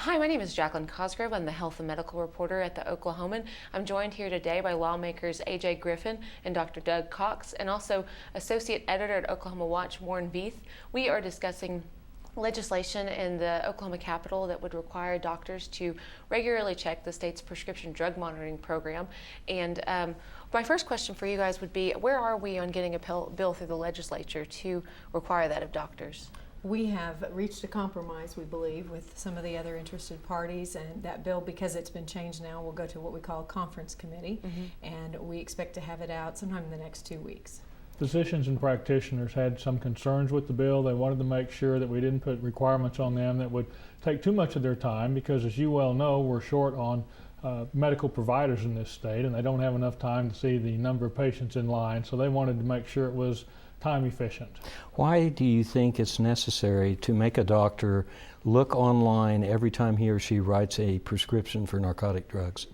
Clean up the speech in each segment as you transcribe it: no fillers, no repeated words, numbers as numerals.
Hi, my name is Jacqueline Cosgrove. I'm the health and medical reporter at the Oklahoman. I'm joined here today by lawmakers A.J. Griffin and Dr. Doug Cox, and also associate editor at Oklahoma Watch, Warren Beath. We are discussing legislation in the Oklahoma Capitol that would require doctors to regularly check the state's prescription drug monitoring program. And my first question for you guys would be, where are we on getting a bill through the legislature to require that of doctors? We have reached a compromise, we believe, with some of the other interested parties, and that bill, because it's been changed now, will go to what we call a conference committee, and we expect to have it out sometime in the next 2 weeks. Physicians and practitioners had some concerns with the bill. They wanted to make sure that we didn't put requirements on them that would take too much of their time, because as you well know, we're short on medical providers in this state, and they don't have enough time to see the number of patients in line, so they wanted to make sure it was time efficient. Why do you think it's necessary to make a doctor look online every time he or she writes a prescription for narcotic drugs?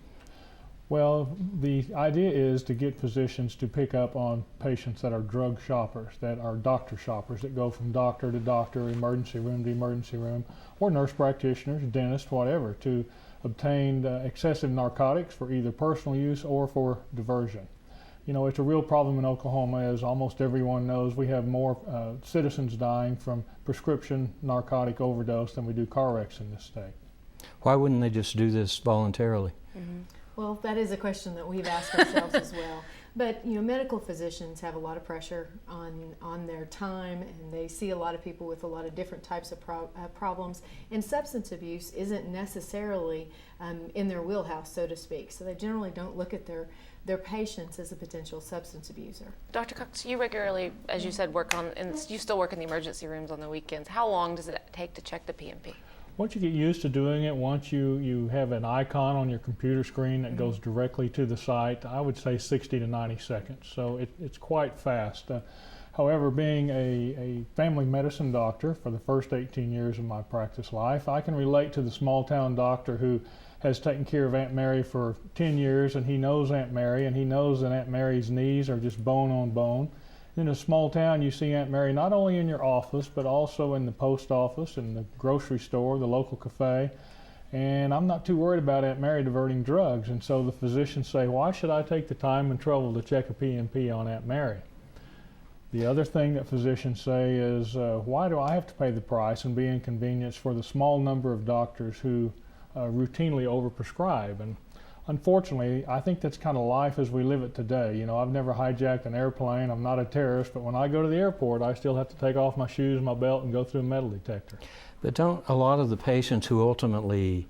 Well, the idea is to get physicians to pick up on patients that are drug shoppers, that are doctor shoppers, that go from doctor to doctor, emergency room to emergency room, or nurse practitioners, dentists, whatever, to obtain excessive narcotics for either personal use or for diversion. You know, it's a real problem in Oklahoma, as almost everyone knows. We have more citizens dying from prescription narcotic overdose than we do car wrecks in this state. Why wouldn't they just do this voluntarily? Well, that is a question that we've asked ourselves as well. But, you know, medical physicians have a lot of pressure on their time, and they see a lot of people with a lot of different types of problems. And substance abuse isn't necessarily in their wheelhouse, so to speak. So they generally don't look at their patients as a potential substance abuser. Dr. Cox, you regularly, as you said, you still work in the emergency rooms on the weekends. How long does it take to check the PMP? Once you get used to doing it, once you have an icon on your computer screen that goes directly to the site, I would say 60 to 90 seconds. So it's quite fast. However, being a family medicine doctor for the first 18 years of my practice life, I can relate to the small town doctor who has taken care of Aunt Mary for 10 years, and he knows Aunt Mary, and he knows that Aunt Mary's knees are just bone on bone. In a small town, you see Aunt Mary not only in your office, but also in the post office, in the grocery store, the local cafe. And I'm not too worried about Aunt Mary diverting drugs. And so the physicians say, why should I take the time and trouble to check a PMP on Aunt Mary? The other thing that physicians say is, why do I have to pay the price and be inconvenienced for the small number of doctors who routinely overprescribe? And unfortunately, I think that's kind of life as we live it today. You know, I've never hijacked an airplane. I'm not a terrorist, but when I go to the airport, I still have to take off my shoes, my belt, and go through a metal detector. But don't a lot of the patients who ultimately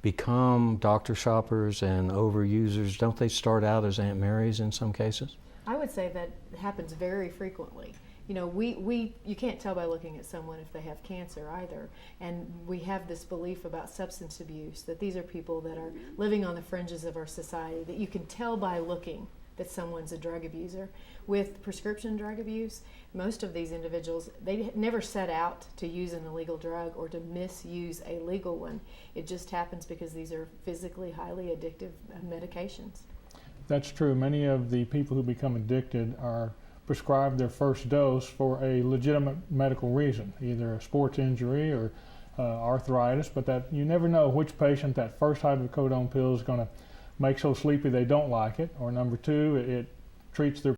become doctor shoppers and overusers, don't they start out as Aunt Marys in some cases? I would say that happens very frequently. You know, you can't tell by looking at someone if they have cancer either. And we have this belief about substance abuse, that these are people that are living on the fringes of our society, that you can tell by looking that someone's a drug abuser. With prescription drug abuse, most of these individuals, they never set out to use an illegal drug or to misuse a legal one. It just happens because these are physically highly addictive medications. That's true. Many of the people who become addicted are prescribed their first dose for a legitimate medical reason, either a sports injury or arthritis, but that you never know which patient that first hydrocodone pill is going to make so sleepy they don't like it, or number two, it treats their